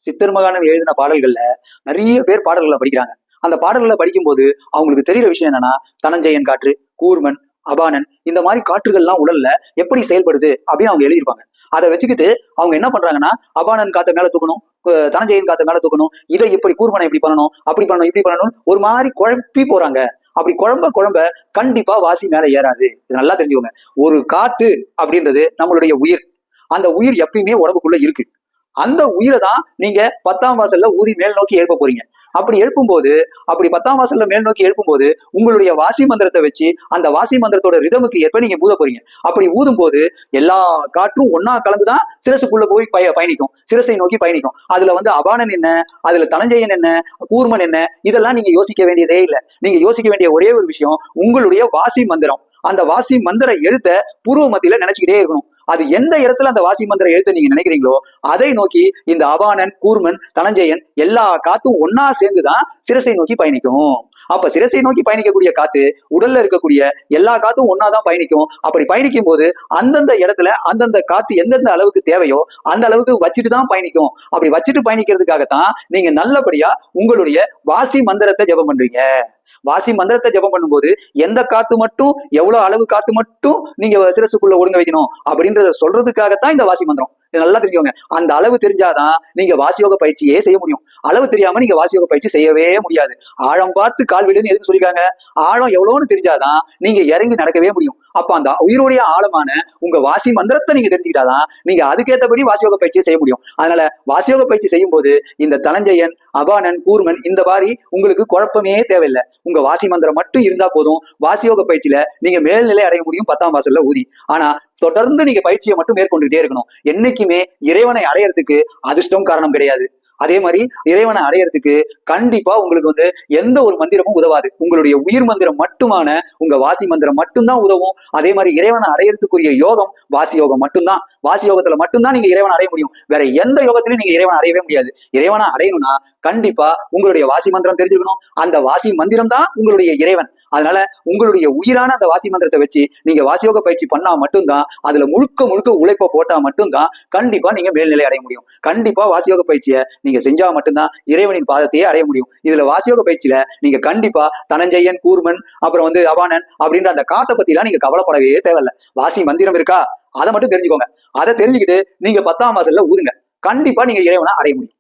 சித்தர் மகாணம் எழுதின பாடல்கள்ல நிறைய பேர் பாடல்களை படிக்கிறாங்க. அந்த பாடல்களை படிக்கும்போது அவங்களுக்கு தெரிகிற விஷயம் என்னன்னா, தனஞ்சயன் காற்று, கூர்மன், அபானன், இந்த மாதிரி காற்றுகள்லாம் உடல்ல எப்படி செயல்படுது அப்படின்னு அவங்க எழுதியிருப்பாங்க. அதை வச்சுக்கிட்டு அவங்க என்ன பண்றாங்கன்னா, அபானன் காத்த மேல தூக்கணும், தனஞ்சயன் காத்த மேல தூக்கணும், இதை இப்படி கூர்மனை இப்படி பண்ணணும், அப்படி பண்ணணும், இப்படி பண்ணணும், ஒரு மாதிரி குழப்பி போறாங்க. அப்படி குழம்ப கண்டிப்பா வாசி மேல ஏறாது. இது நல்லா தெரிஞ்சுக்கோங்க. ஒரு காத்து அப்படின்றது நம்மளுடைய உயிர். அந்த உயிர் எப்பயுமே உடம்புக்குள்ள இருக்கு. அந்த உயிரை தான் நீங்க 10ஆம் வாசல்ல ஊதி மேல் நோக்கி எழுப்ப போறீங்க. அப்படி எழுப்பும்போது, அப்படி 10ஆம் வாசல்ல மேல் நோக்கி எழுப்பும்போது உங்களுடைய வாசி மந்திரத்தை வச்சு அந்த வாசி மந்திரத்தோட ரிதமுக்கு ஏற்ப நீங்க ஊத போறீங்க. அப்படி ஊதும் போது எல்லா காற்றும் ஒன்னா கலந்துதான் சிரசுக்குள்ள போய் பயணிக்கும், சிரசை நோக்கி பயணிக்கும். அதுல அபானன் என்ன, அதுல தனஞ்சயன் என்ன, கூர்மன் என்ன, இதெல்லாம் நீங்க யோசிக்க வேண்டியதே இல்லை. நீங்க யோசிக்க வேண்டிய ஒரே ஒரு விஷயம், உங்களுடைய வாசி மந்திரம். அந்த வாசி மந்திர எழுத்த பூர்வ மத்தியில நினைச்சுக்கிட்டே இருக்கணும். அது எந்த இடத்துல அந்த வாசி மந்திர எழுத்து நீங்க நினைக்கிறீங்களோ அதை நோக்கி இந்த அபானன், கூர்மன், தனஞ்சயன் எல்லா காத்தும் ஒன்னா சேர்ந்துதான் சிரசை நோக்கி பயணிக்கும். அப்ப சிரசை நோக்கி பயணிக்கக்கூடிய காத்து உடல்ல இருக்கக்கூடிய எல்லா காத்தும் ஒன்னாதான் பயணிக்கும். அப்படி பயணிக்கும் போது அந்தந்த இடத்துல அந்தந்த காத்து எந்தெந்த அளவுக்கு தேவையோ அந்த அளவுக்கு வச்சுட்டு தான் பயணிக்கும். அப்படி வச்சுட்டு பயணிக்கிறதுக்காகத்தான் நீங்க நல்லபடியா உங்களுடைய வாசி மந்திரத்தை ஜெபம் பண்றீங்க. வாசி மந்திரத்தை ஜெபம் பண்ணும்போது எந்த காத்து மட்டும், எவ்வளவு அளவு காத்து மட்டும் நீங்க சிரசுக்குள்ள ஒடுங்க வைக்கணும் அப்படின்றத சொல்றதுக்காகத்தான் இந்த வாசி மந்திரம். நல்லா தெரிஞ்சுக்கோங்க. அந்த அளவு தெரிஞ்சாதான் நீங்க வாசியோக பயிற்சியே செய்ய முடியும். அளவு தெரியாம நீங்க வாசியோக பயிற்சி செய்யவே முடியாது. ஆழம் பார்த்து கால் விடுன்னு எதுக்கு சொல்லிருக்காங்க? ஆழம் எவ்வளவுன்னு தெரிஞ்சாதான் நீங்க இறங்கி நடக்கவே முடியும். அப்ப அந்த உயிருடைய ஆழமான உங்க வாசி மந்திரத்தை நீங்க தெரிஞ்சுக்கிட்டாதான் நீங்க அதுக்கேற்றபடி வாசியோக பயிற்சியை செய்ய முடியும். அதனால வாசியோக பயிற்சி செய்யும் போது இந்த தனஞ்சயன், அபானன், கூர்மன் இந்த மாதிரி உங்களுக்கு குழப்பமே தேவையில்லை. உங்க வாசி மந்திரம் மட்டும் இருந்தா போதும். வாசியோக பயிற்சியில நீங்க மேல்நிலை அடைய முடியும் 10ஆம் வாசல்ல ஊதி. ஆனா தொடர்ந்து நீங்க பயிற்சியை மட்டும் மேற்கொண்டுட்டே இருக்கணும். என்னைக்குமே இறைவனை அடையறதுக்கு அதிர்ஷ்டம் காரணம் கிடையாது. அதே மாதிரி இறைவனை அடையறதுக்கு கண்டிப்பா உங்களுக்கு எந்த ஒரு மந்திரமும் உதவாது. உங்களுடைய உயிர் மந்திரம் மட்டுமான உங்க வாசி மந்திரம் மட்டும்தான் உதவும். அதே மாதிரி இறைவனை அடையறதுக்குரிய யோகம் வாசி யோகம் மட்டும்தான். வாசி யோகத்துல மட்டும்தான் நீங்க இறைவனை அடைய முடியும். வேற எந்த யோகத்திலையும் நீங்க இறைவனை அடையவே முடியாது. இறைவனை அடையணும்னா கண்டிப்பா உங்களுடைய வாசி மந்திரம் தெரிஞ்சுக்கணும். அந்த வாசி மந்திரம் தான் உங்களுடைய இறைவன். அதனால உங்களுடைய உயிரான அந்த வாசி மந்திரத்தை வச்சு நீங்க வாசியோக பயிற்சி பண்ணா மட்டும்தான், அதுல முழுக்க முழுக்க உழைப்ப போட்டா மட்டும்தான் கண்டிப்பா நீங்க மேல்நிலை அடைய முடியும். கண்டிப்பா வாசியோக பயிற்சியை நீங்க செஞ்சா மட்டும்தான் இறைவனின் பாதத்தையே அடைய முடியும். இதுல வாசியோக பயிற்சியில நீங்க கண்டிப்பா தனஞ்சயன், கூர்மன், அப்புறம் அபானன் அப்படின்ற அந்த காத்தை பத்தி எல்லாம் நீங்க கவலைப்படவே தேவையில்லை. வாசி மந்திரம் இருக்கா, அதை மட்டும் தெரிஞ்சுக்கோங்க. அதை தெரிஞ்சுக்கிட்டு நீங்க 10ஆம் வாசல்ல ஊதுங்க. கண்டிப்பா நீங்க இறைவனை அடைய முடியும்.